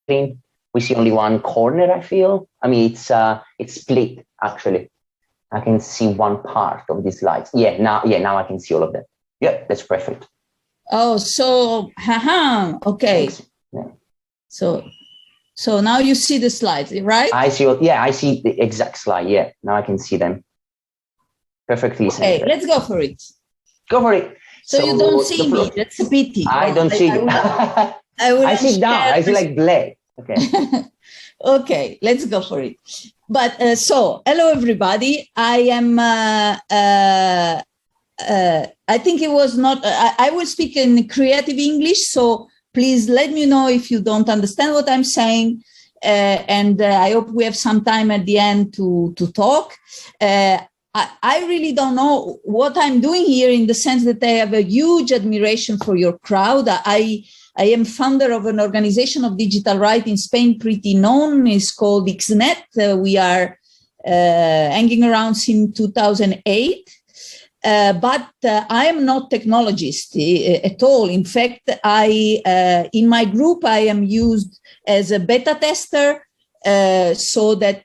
we see only one corner, I feel. I mean, it's split, actually. I can see one part of the slides. Now I can see all of them. Yeah, that's perfect. Oh, so, okay. Yeah. So now you see the slides, right? I see the exact slide. Yeah, now I can see them perfectly. Okay, let's go for it. Go for it. So you don't see me. That's a pity. I don't see you. I sit down. I see like black. Okay. Okay, let's go for it. But so, hello everybody. I am. I think it was not. I will speak in creative English, so please let me know if you don't understand what I'm saying. And I hope we have some time at the end to talk. I really don't know what I'm doing here, in the sense that I have a huge admiration for your crowd. I am founder of an organization of digital right in Spain, pretty known. It's called Xnet. We are hanging around since 2008. But I am not technologist at all. In fact, in my group, I am used as a beta tester, so that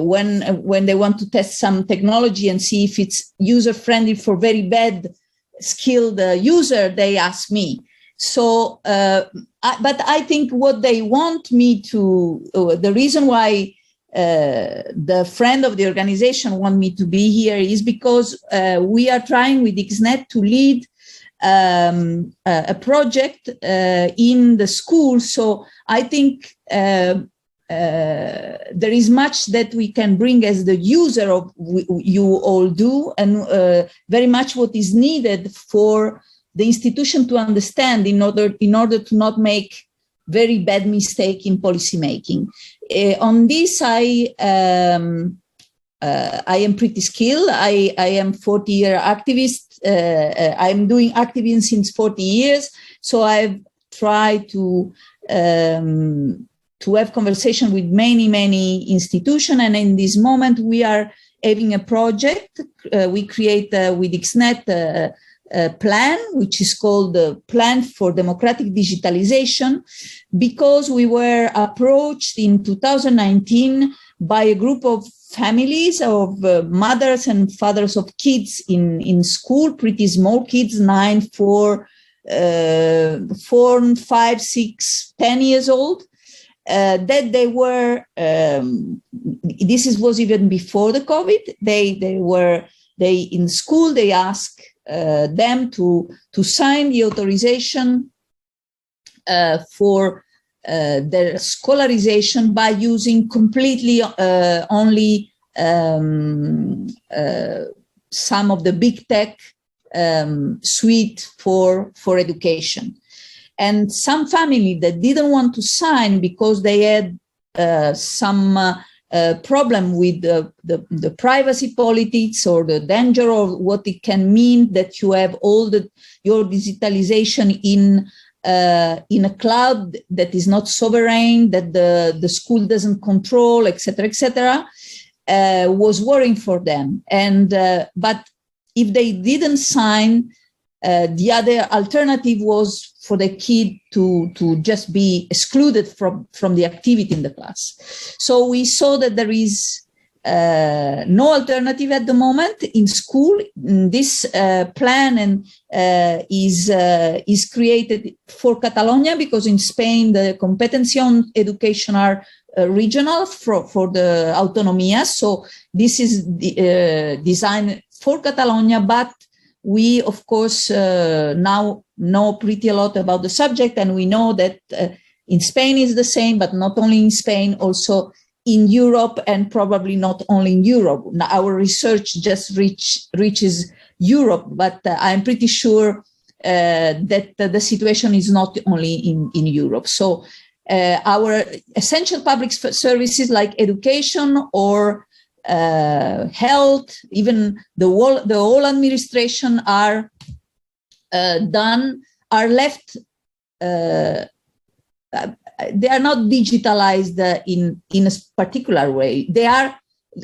when they want to test some technology and see if it's user-friendly for very bad skilled user, they ask me. So, but I think what they want me to, the reason why the friend of the organization want me to be here is because we are trying with Xnet to lead a project in the school. So I think there is much that we can bring as the user of you all do, and very much what is needed for the institution to understand in order to not make very bad mistake in policy making. On this, I am pretty skilled. I am 40-year activist. I'm doing activism since 40 years. So I've tried to have conversation with many institutions. And in this moment, we are having a project. We create with Xnet a plan, which is called the Plan for Democratic Digitalization, because we were approached in 2019 by a group of families of mothers and fathers of kids in school, pretty small kids, 9, 4, 5, 6, 10 years old, that they were, was even before the COVID, they in school, they asked them to sign the authorization for their scholarization by using completely only some of the big tech suite for education. And some family that didn't want to sign because they had some problem with the privacy politics or the danger of what it can mean that you have all your digitalization in a cloud that is not sovereign, that the school doesn't control, etc., was worrying for them. And but if they didn't sign, the other alternative was for the kid to just be excluded from the activity in the class. So we saw that there is no alternative at the moment in school. This plan is created for Catalonia, because in Spain the competency on education are regional for the autonomía. So this is designed for Catalonia, but we, of course, now know pretty a lot about the subject, and we know that in Spain is the same, but not only in Spain, also in Europe, and probably not only in Europe. Now, our research just reaches Europe, but I'm pretty sure that the situation is not only in Europe. So our essential public services like education or health, even the whole administration are left. They are not digitalized in a particular way. They are,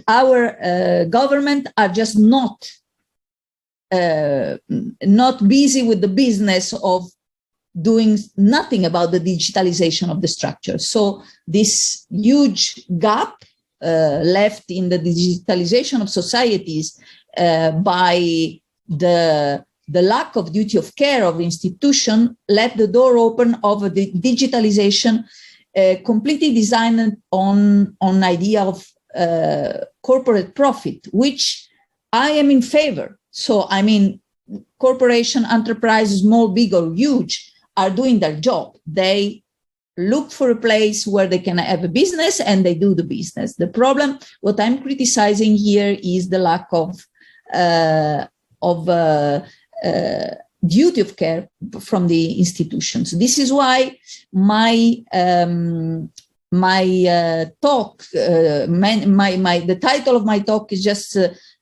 our government are just not busy with the business of doing nothing about the digitalization of the structure. So this huge gap left in the digitalization of societies by the lack of duty of care of institution left the door open of the digitalization completely designed on idea of corporate profit, which I am in favor. So, I mean, corporation, enterprise, small, big or huge, are doing their job. They look for a place where they can have a business and they do the business. The problem, what I'm criticizing here is the lack of duty of care from the institutions. This is why the title of my talk is just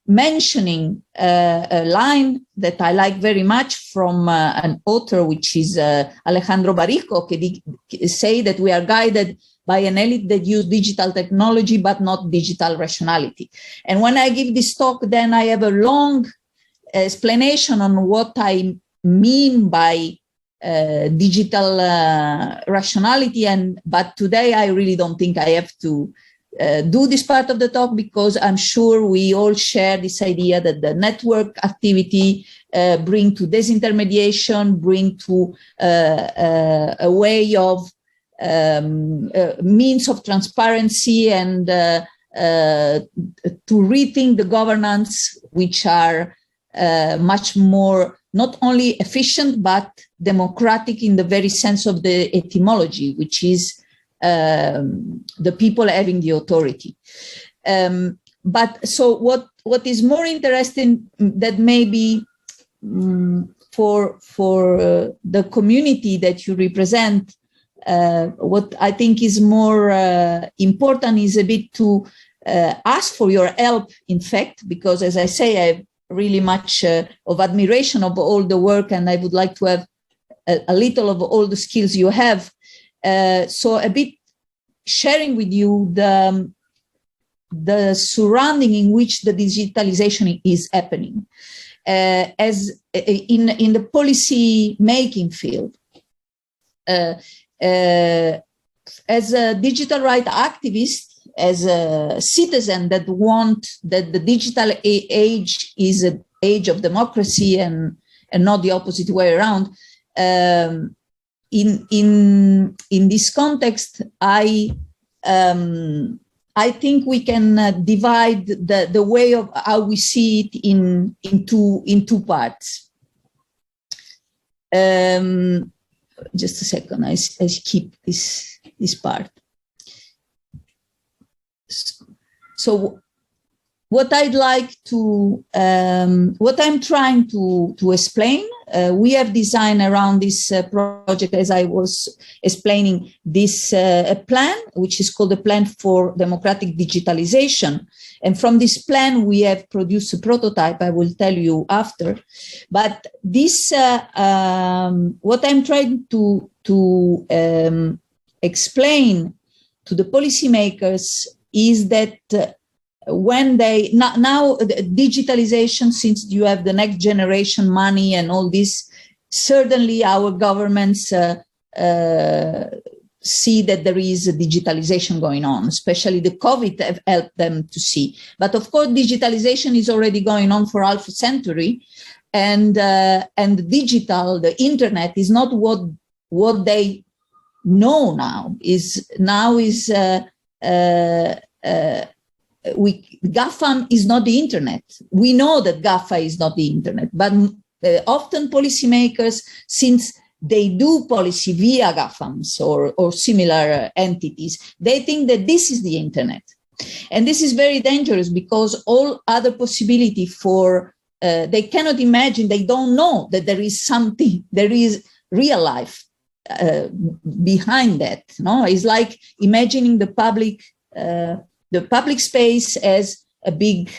mentioning a line that I like very much from an author, which is Alejandro Barrico, say that we are guided by an elite that use digital technology but not digital rationality. And when I give this talk, then I have a long explanation on what I mean by digital rationality, but today I really don't think I have to do this part of the talk, because I'm sure we all share this idea that the network activity bring to disintermediation, bring to a way of means of transparency and to rethink the governance, which are much more not only efficient but democratic in the very sense of the etymology, which is the people having the authority. But so what is more interesting that maybe for the community that you represent, what I think is more important is a bit to ask for your help, in fact, because as I say, I have really much of admiration of all the work, and I would like to have a little of all the skills you have. So a bit sharing with you the surrounding in which the digitalization is happening. As in the policy making field, as a digital rights activist, as a citizen that want that the digital age is an age of democracy and not the opposite way around. In this context, I think we can divide the way of how we see it in two parts. Just a second, I keep this part. So what I'd like to, what I'm trying to explain, we have designed around this project, as I was explaining, this plan, which is called the Plan for Democratic Digitalization. And from this plan, we have produced a prototype, I will tell you after. But this, what I'm trying to explain to the policymakers is that when they now digitalization, since you have the next generation money and all this, certainly our governments see that there is a digitalization going on, especially the COVID have helped them to see. But of course, digitalization is already going on for half a century, and digital, the internet, is not what they know now. GAFAM is not the internet. We know that GAFA is not the internet, but often policymakers, since they do policy via GAFAMs or similar entities, they think that this is the internet. And this is very dangerous, because all other possibility for, they cannot imagine, they don't know that there is something, there is real life behind that. No, it's like imagining the public space as a big,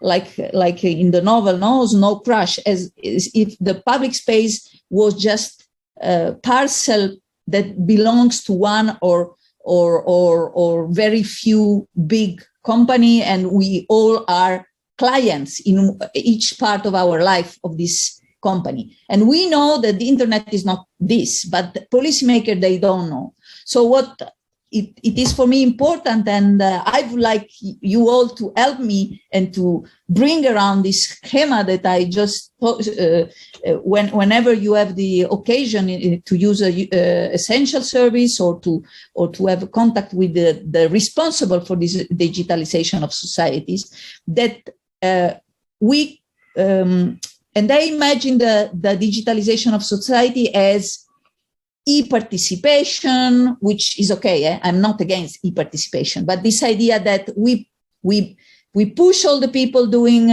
like in the novel, no, Snow Crash, as if the public space was just a parcel that belongs to one or very few big company, and we all are clients in each part of our life of this company. And we know that the internet is not this, but the policymaker, they don't know. So what it is for me important, and I would like you all to help me and to bring around this schema that I just, whenever you have the occasion to use a essential service or to have contact with the responsible for this digitalization of societies, that and I imagine the digitalization of society as e-participation, which is okay. I'm not against e-participation, but this idea that we push all the people doing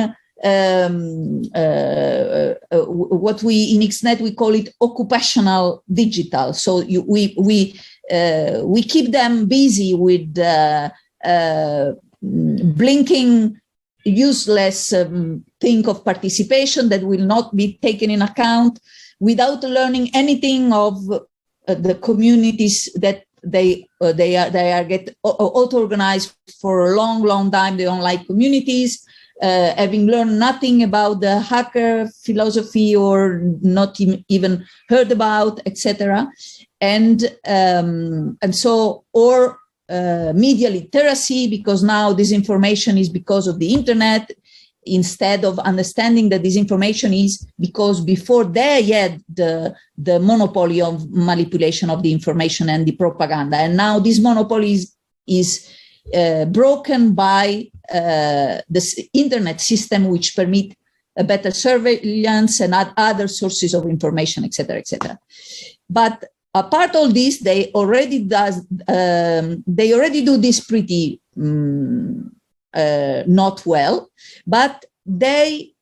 what we in Xnet we call it occupational digital. So we keep them busy with blinking useless thing of participation that will not be taken in account, without learning anything of the communities that they get auto-organized for a long time, the online communities, having learned nothing about the hacker philosophy or not even heard about, etc. And so, or media literacy, because now disinformation is because of the internet, instead of understanding that disinformation is because before they had the monopoly of manipulation of the information and the propaganda. And now this monopoly is broken by this internet system, which permit a better surveillance and other sources of information, etc., etc. But apart all this, they already do this pretty not well, but they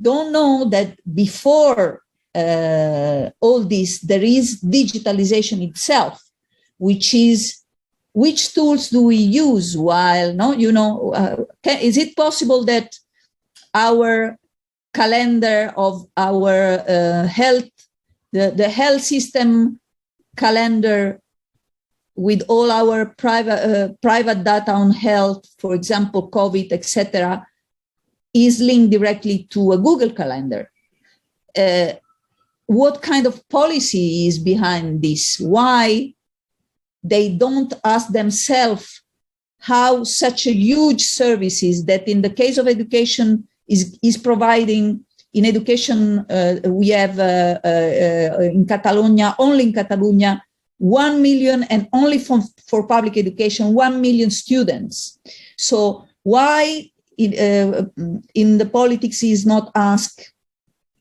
don't know that before all this, there is digitalization itself, which is which tools do we use while, is it possible that our calendar of our health, the health system calendar with all our private data on health, for example, COVID, etc., is linked directly to a Google Calendar? What kind of policy is behind this? Why they don't ask themselves how such a huge services that in the case of education is providing. In education, we have in Catalonia, only in Catalonia, 1 million, and only for public education, 1 million students. So why in the politics is not asked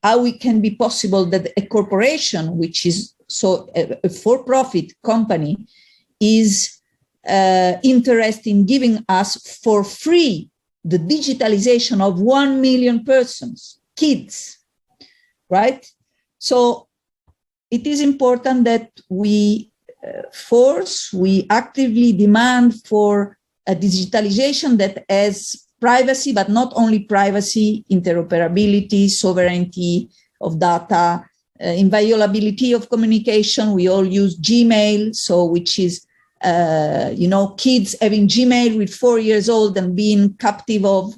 how it can be possible that a corporation, which is so a for-profit company, is interested in giving us for free the digitalization of 1 million persons, kids, right? So it is important that we we actively demand for a digitalization that has privacy, but not only privacy, interoperability, sovereignty of data, inviolability of communication. We all use Gmail, so which is, kids having Gmail with 4 years old and being captive of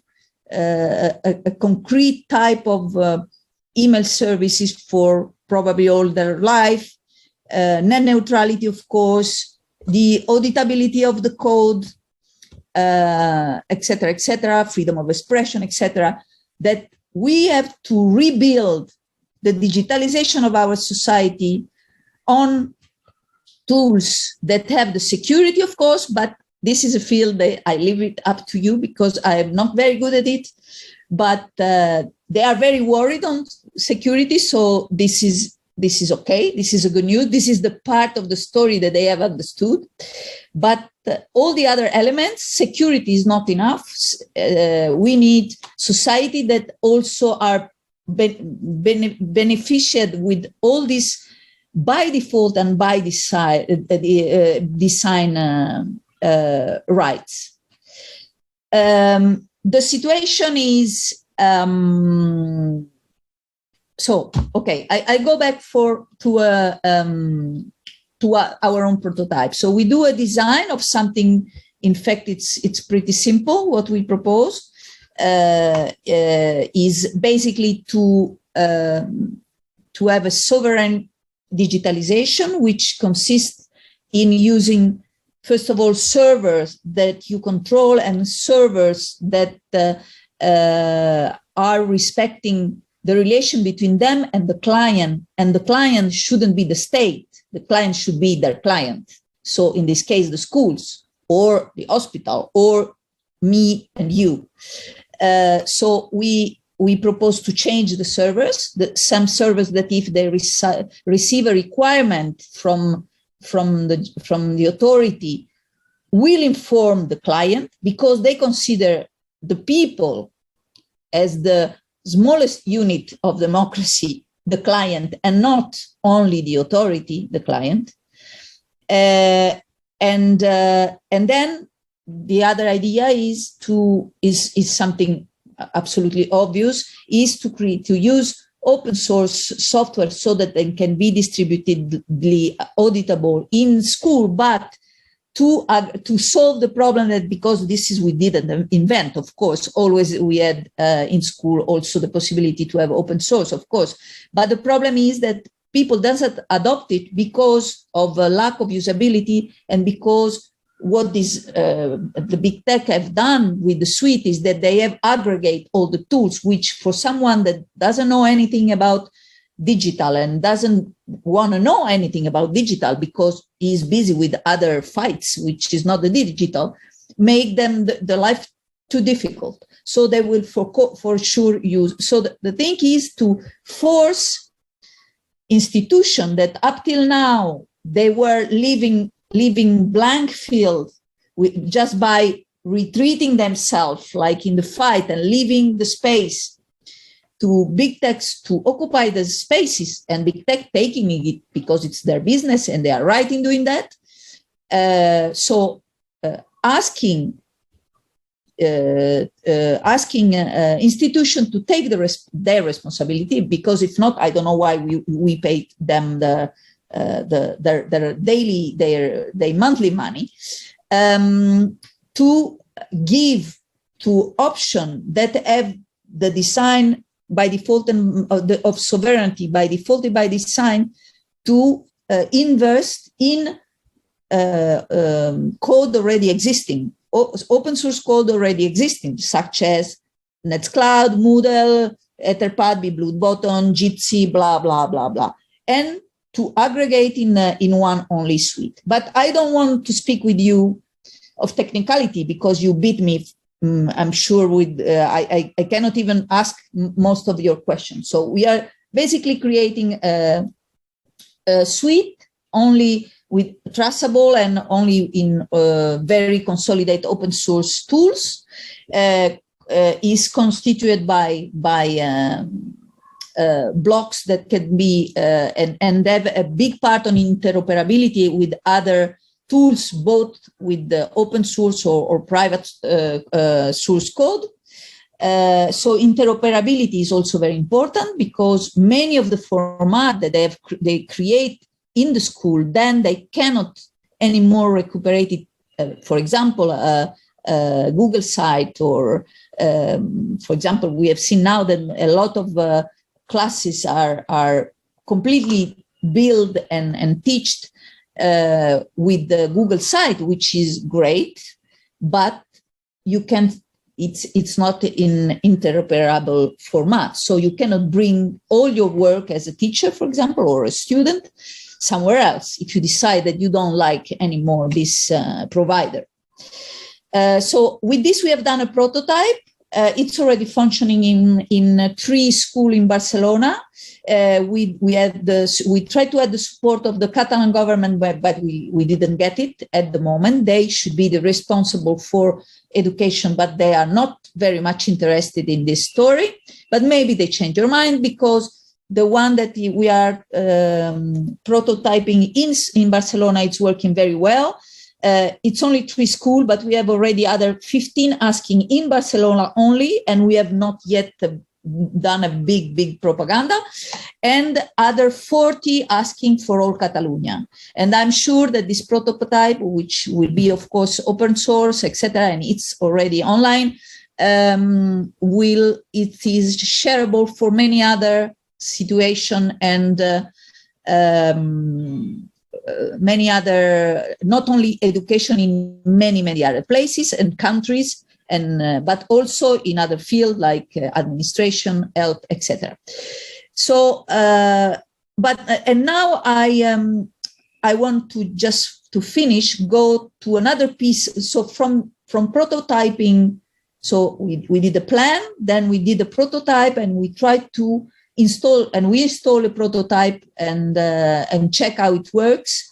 a concrete type of email services for probably all their life. Net neutrality, of course, the auditability of the code, etc., freedom of expression, etc., that we have to rebuild the digitalization of our society on tools that have the security, of course, but this is a field that I leave it up to you because I am not very good at it, but they are very worried on security, so this is okay. This is a good news. This is the part of the story that they have understood. But all the other elements, security is not enough. We need society that also are beneficiated with all this by default and by design rights. The situation is so okay. I go back to our own prototype. So we do a design of something. In fact, it's pretty simple. What we propose is basically to to have a sovereign digitalization, which consists in using, first of all, servers that you control and servers that are respecting the relation between them and the client shouldn't be the state. The client should be their client. So in this case, the schools or the hospital or me and you. So we propose to change the servers, some servers that if they receive a requirement from the authority will inform the client, because they consider the people as the smallest unit of democracy, the client, and not only the authority, the client. And then the other idea is something absolutely obvious, is to use open source software so that they can be distributedly auditable in school, but to solve the problem that, because this is, we didn't invent, of course, always we had in school also the possibility to have open source, of course, but the problem is that people doesn't adopt it because of a lack of usability, and because what the big tech have done with the suite is that they have aggregate all the tools, which for someone that doesn't know anything about digital and doesn't want to know anything about digital because he's busy with other fights, which is not the digital, make them the life too difficult. So they will for sure use. So the thing is to force institutions that up till now they were leaving blank field just by retreating themselves, like in the fight, and leaving the space to big techs to occupy the spaces, and big tech taking it because it's their business and they are right in doing that. So asking institutions to take their responsibility, because if not, I don't know why we pay them their daily, their monthly money, to give to option that have the design by default and of sovereignty by default by design, to invest in code already existing, open source code already existing, such as Nextcloud, Moodle, Etherpad, Bluebottom, Jitsi, blah, blah, blah, blah, and to aggregate in one only suite. But I don't want to speak with you of technicality because you beat me, I'm sure, with, I cannot even ask most of your questions. So we are basically creating a suite only with trustable and only in very consolidated open source tools, is constituted by blocks that can be and have a big part on interoperability with other tools, both with the open source or private source code. So interoperability is also very important, because many of the format that they create in the school, then they cannot anymore recuperate it. For example, Google site, or for example, we have seen now that a lot of classes are completely built and taught with the Google site, which is great, but you can. It's not in interoperable format, so you cannot bring all your work as a teacher, for example, or a student somewhere else if you decide that you don't like anymore this provider. So with this, we have done a prototype. It's already functioning in 3 schools in Barcelona. We tried to have the support of the Catalan government, but we didn't get it at the moment. They should be the responsible for education, but they are not very much interested in this story. But maybe they change their mind, because the one that we are prototyping in Barcelona, it's working very well. It's only 3 schools, but we have already other 15 asking in Barcelona only, and we have not yet done a big propaganda, and other 40 asking for all Catalonia. And I'm sure that this prototype, which will be, of course, open source, etc., and it's already online, it is shareable for many other situation and many other, not only education in many other places and countries, and but also in other fields like administration, health, etc. So, and now I want to just to finish go to another piece. So from prototyping, so we did a plan, then we did a prototype, and we tried to install, and we install a prototype and check how it works.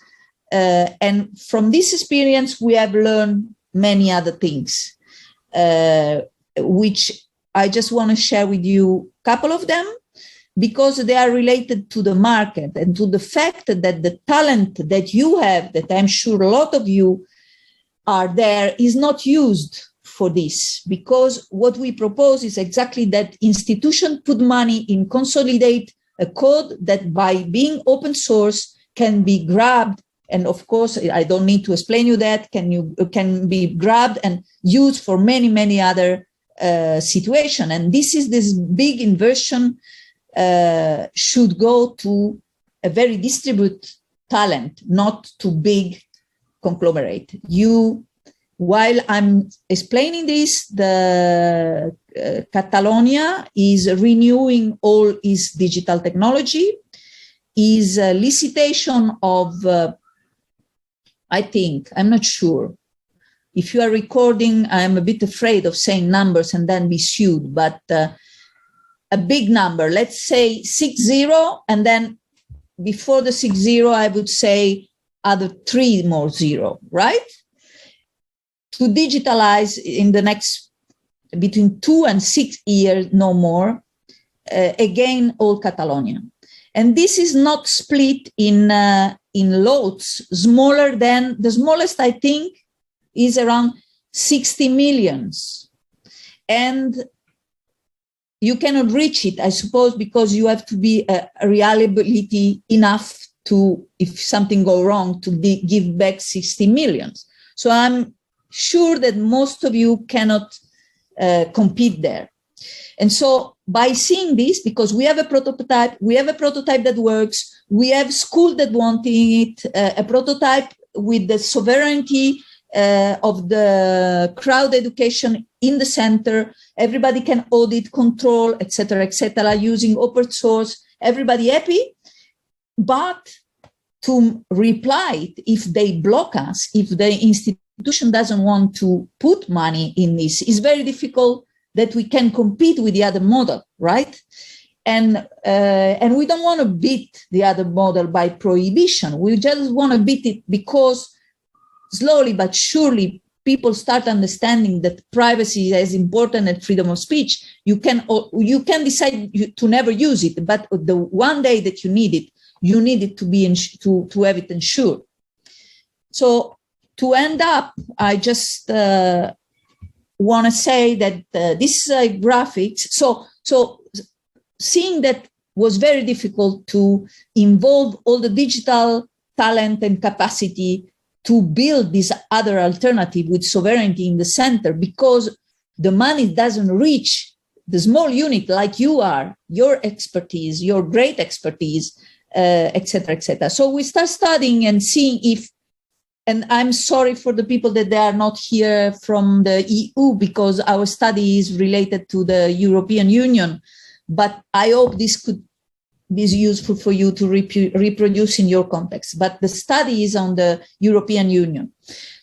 And from this experience, we have learned many other things, which I just want to share with you a couple of them, because they are related to the market and to the fact that the talent that you have, that I'm sure a lot of you are there, is not used for this. Because what we propose is exactly that institutions put money in consolidate a code that by being open source can be grabbed. And of course, I don't need to explain you that, can be grabbed and used for many other situations. And this big inversion should go to a very distributed talent, not to big conglomerate. While I'm explaining this, the Catalonia is renewing all its digital technology, is a licitation of, I think, I'm not sure. If you are recording, I'm a bit afraid of saying numbers and then be sued, but a big number, let's say 60, and then before the 60, I would say other 3 more 0, right? To digitalize in the next between 2 and 6 years, no more, again, all Catalonia. And this is not split in lots, smaller than, the smallest I think is around 60 millions. And you cannot reach it, I suppose, because you have to be reliability enough to, if something go wrong, to give back 60 millions. So I'm sure that most of you cannot compete there. And so by seeing this, because we have a prototype that works, we have schools that want it, a prototype with the sovereignty of the crowd education in the center, everybody can audit, control, etc., using open source, everybody happy. But to reply, if they block us, if the institution doesn't want to put money in this, is very difficult that we can compete with the other model, right? And we don't want to beat the other model by prohibition. We just want to beat it because slowly but surely people start understanding that privacy is as important as freedom of speech. You can decide to never use it, but the one day that you need it to be to have it ensured. So to end up, I just want to say that this is a graphics. So seeing that was very difficult to involve all the digital talent and capacity to build this other alternative with sovereignty in the center, because the money doesn't reach the small unit like you are, your expertise, your great expertise, etc. So we start studying and seeing if, and I'm sorry for the people that they are not here from the EU, because our study is related to the European Union, but I hope this could be useful for you to reproduce in your context. But the study is on the European Union.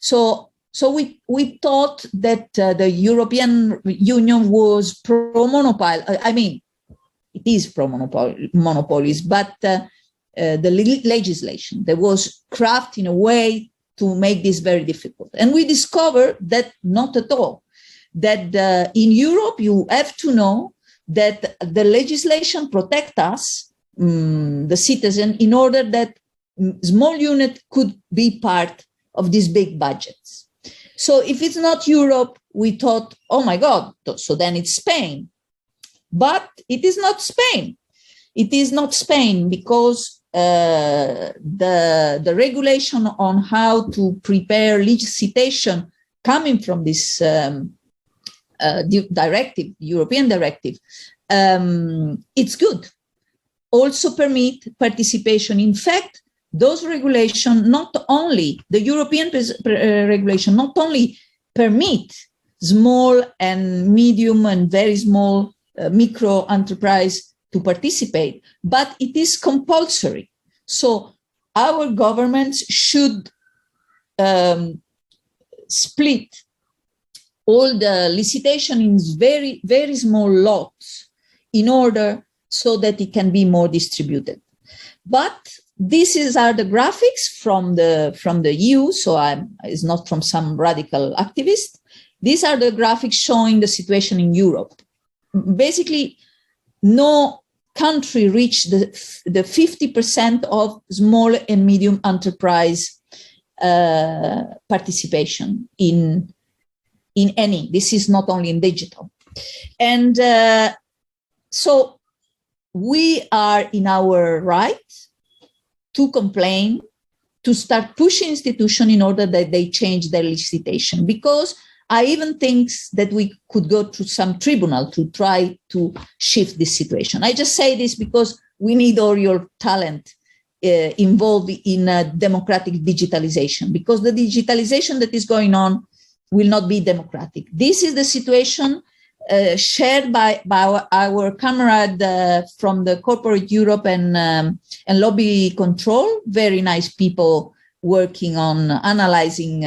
So we thought that the European Union was pro-monopoly. I mean, it is pro-monopolies, but the legislation that was crafted in a way to make this very difficult. And we discovered that not at all, that in Europe, you have to know that the legislation protects us, the citizen, in order that small unit could be part of these big budgets. So if it's not Europe, we thought, oh my God, so then it's Spain. But it is not Spain. It is not Spain because the regulation on how to prepare legislation coming from this directive, European directive, it's good. also permit participation. In fact, those regulations, not only the European regulation, not only permit small and medium and very small micro enterprise to participate, but it is compulsory. So our governments should split all the licitation in very, very small lots in order so that it can be more distributed. But are the graphics from the EU, so it's not from some radical activist. These are the graphics showing the situation in Europe. Basically, no country reached the 50% of small and medium enterprise participation in any. This is not only in digital. And so we are in our right to complain, to start pushing institutions in order that they change their legislation. Because I even think that we could go to some tribunal to try to shift this situation. I just say this because we need all your talent involved in democratic digitalization, because the digitalization that is going on will not be democratic. This is the situation shared by our comrade from the corporate Europe and lobby control, very nice people working on analyzing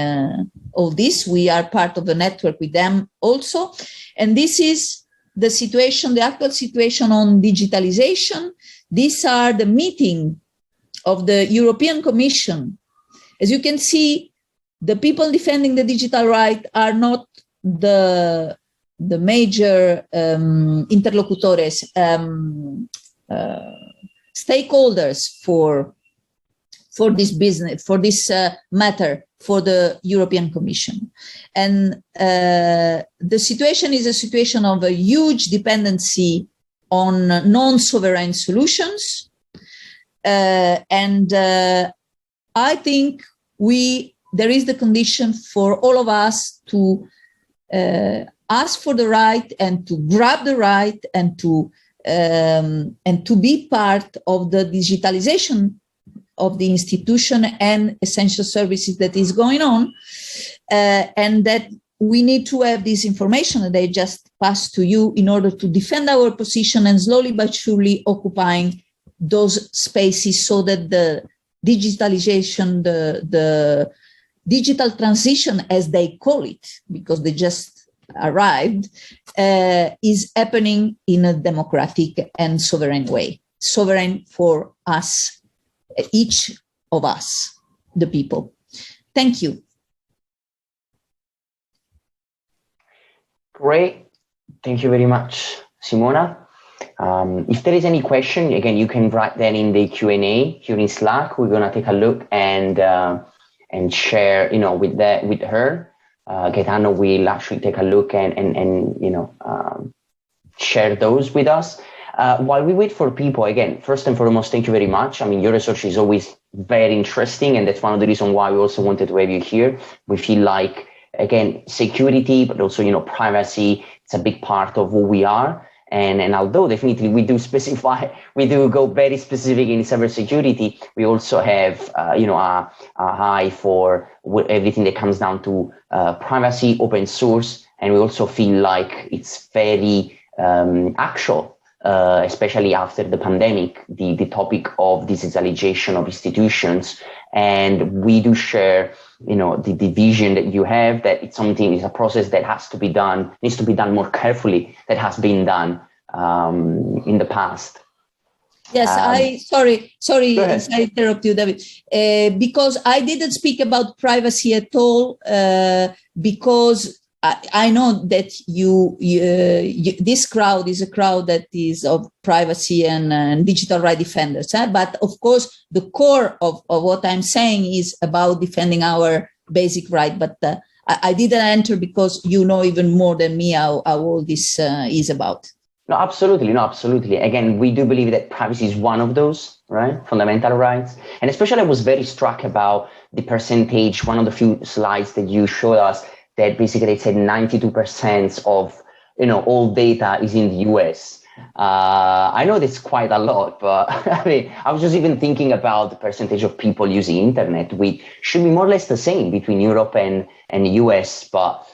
all this. We are part of the network with them also. And this is the situation, the actual situation on digitalization. These are the meeting of the European Commission. As you can see, the people defending the digital right are not the major interlocutores, stakeholders for this business, for this matter, for the European Commission. And the situation is a situation of a huge dependency on non-sovereign solutions. And I think there is the condition for all of us to ask for the right and to grab the right and to be part of the digitalization of the institution and essential services that is going on, and that we need to have this information that they just passed to you in order to defend our position and slowly but surely occupying those spaces so that the digitalization, the digital transition, as they call it, because they just arrived, is happening in a democratic and sovereign way. Sovereign for us, each of us, the people. Thank you. Great. Thank you very much, Simona. If there is any question, again, you can write that in the Q&A here in Slack. We're going to take a look and share, with her. Gaetano will actually take a look and share those with us. While we wait for people, again, first and foremost, thank you very much. I mean, your research is always very interesting, and that's one of the reasons why we also wanted to have you here. We feel like, again, security, but also, privacy, it's a big part of who we are. And although definitely we do go very specific in cybersecurity, we also have, a high for everything that comes down to privacy, open source. And we also feel like it's very actual, especially after the pandemic, the topic of digitalization of institutions. And we do share, the vision that you have, that it's a process that needs to be done more carefully, that has been done in the past. Yes, sorry, I interrupt you, David, because I didn't speak about privacy at all, because I know that this crowd is a crowd that is of privacy and digital right defenders. But of course, the core of what I'm saying is about defending our basic right. But I didn't enter because you know even more than me how all this is about. No, absolutely. Again, we do believe that privacy is one of those, right, fundamental rights. And especially I was very struck about the percentage, one of the few slides that you showed us, that basically it said 92% of all data is in the US. I know that's quite a lot, but I mean, I was just even thinking about the percentage of people using internet. We should be more or less the same between Europe and the US, but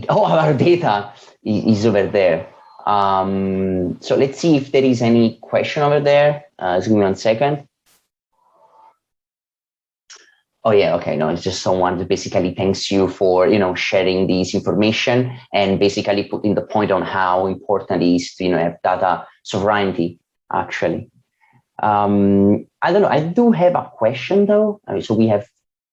all our data is over there. So let's see if there is any question over there. Just give me 1 second. Oh yeah, okay, no, it's just someone that basically thanks you for, sharing this information and basically putting the point on how important it is to, have data sovereignty, actually. I don't know, I do have a question though. I mean, so we have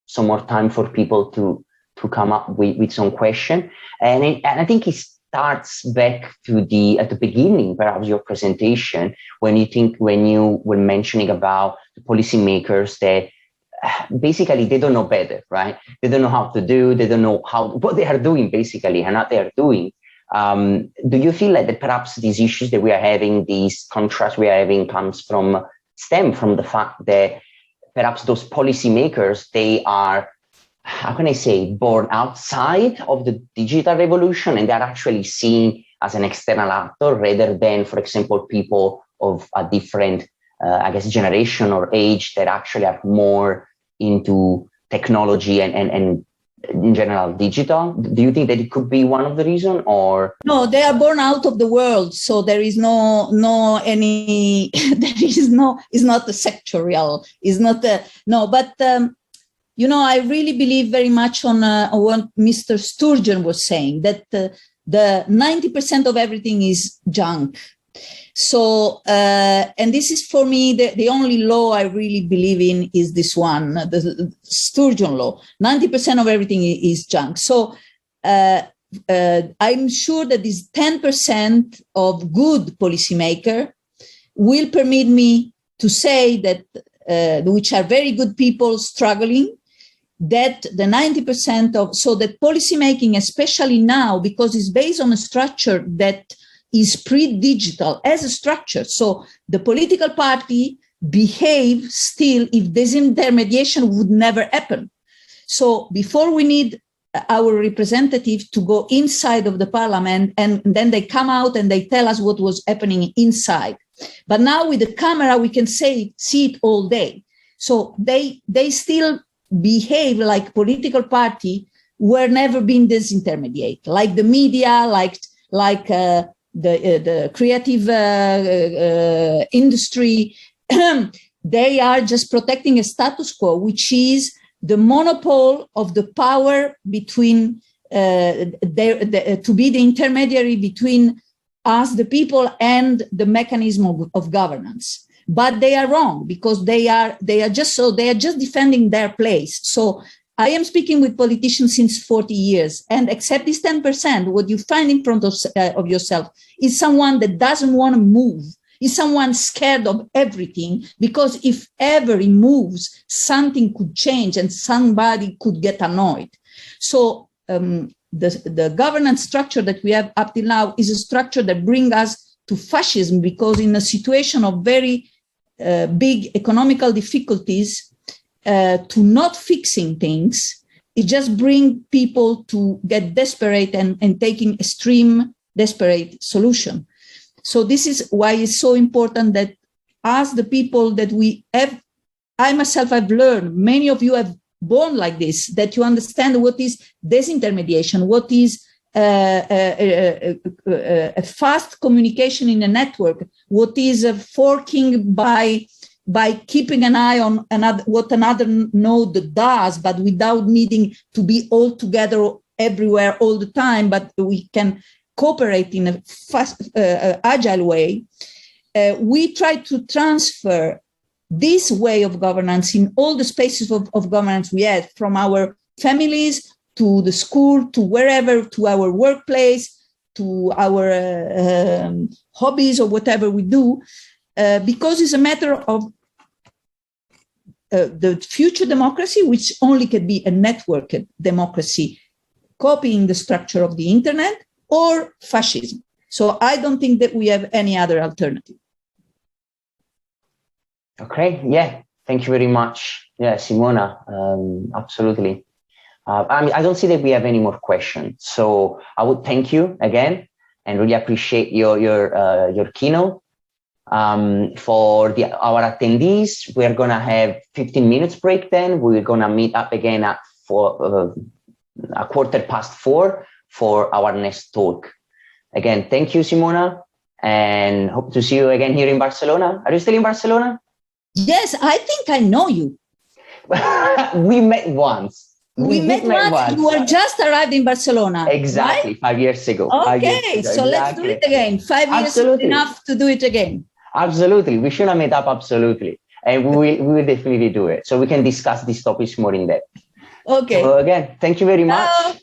some more time for people to come up with some question. And I think it starts back to at the beginning, perhaps your presentation, when you were mentioning about the policymakers that basically they don't know better, right? They don't know how to do, they don't know what they are doing basically and what they are doing. Do you feel like that perhaps these issues that we are having, these contrasts we are having stem from the fact that perhaps those policymakers, they are, how can I say, born outside of the digital revolution and they're actually seen as an external actor rather than, for example, people of a different, generation or age that actually are more into technology and in general digital? Do you think that it could be one of the reasons, or no? They are born out of the world, so there is no any there is no, it's not the sectorial, is not no, but I really believe very much on what Mr. Sturgeon was saying, that the 90% of everything is junk. So, and this is for me, the only law I really believe in is this one, the Sturgeon law. 90% of everything is junk. So I'm sure that this 10% of good policymaker will permit me to say that, which are very good people struggling, that the 90% of, so that policymaking, especially now, because it's based on a structure that is pre-digital as a structure. So the political party behave still if disintermediation would never happen. So before we need our representative to go inside of the parliament and then they come out and they tell us what was happening inside. But now with the camera, we can see it all day. So they still behave like political party were never been disintermediated, like the media, like the creative industry. They are just protecting a status quo, which is the monopoly of the power between to be the intermediary between us, the people, and the mechanism of governance. But they are wrong, because they are just defending their place. So I am speaking with politicians since 40 years, and except this 10%, what you find in front of yourself is someone that doesn't want to move, is someone scared of everything, because if ever he moves, something could change and somebody could get annoyed. So the governance structure that we have up till now is a structure that brings us to fascism, because in a situation of very big economical difficulties, to not fixing things, it just brings people to get desperate and taking extreme desperate solution. So this is why it's so important that as the people that we have, I myself have learned, many of you have born like this, that you understand what is disintermediation, what is a fast communication in a network, what is a forking by keeping an eye on what another node does, but without needing to be all together everywhere all the time, but we can cooperate in a fast, agile way. We try to transfer this way of governance in all the spaces of governance we have, from our families to the school, to wherever, to our workplace, to our hobbies or whatever we do, because it's a matter of the future democracy, which only can be a networked democracy, copying the structure of the internet, or fascism. So I don't think that we have any other alternative. Okay, yeah, thank you very much. Yeah, Simona, absolutely. I mean, I don't see that we have any more questions. So I would thank you again. and really appreciate your keynote. For our attendees, we're gonna have 15 minutes break. Then we're gonna meet up again at 4:15 for our next talk. Again, thank you, Simona, and hope to see you again here in Barcelona. Are you still in Barcelona? Yes, I think I know you. We met once. We met once. You were just arrived in Barcelona. Exactly, right? 5 years ago. Okay, so let's do it again. 5 years is enough to do it again. Absolutely. We should have met up, absolutely. And we will definitely do it. So we can discuss these topics more in depth. Okay. So again, thank you very much.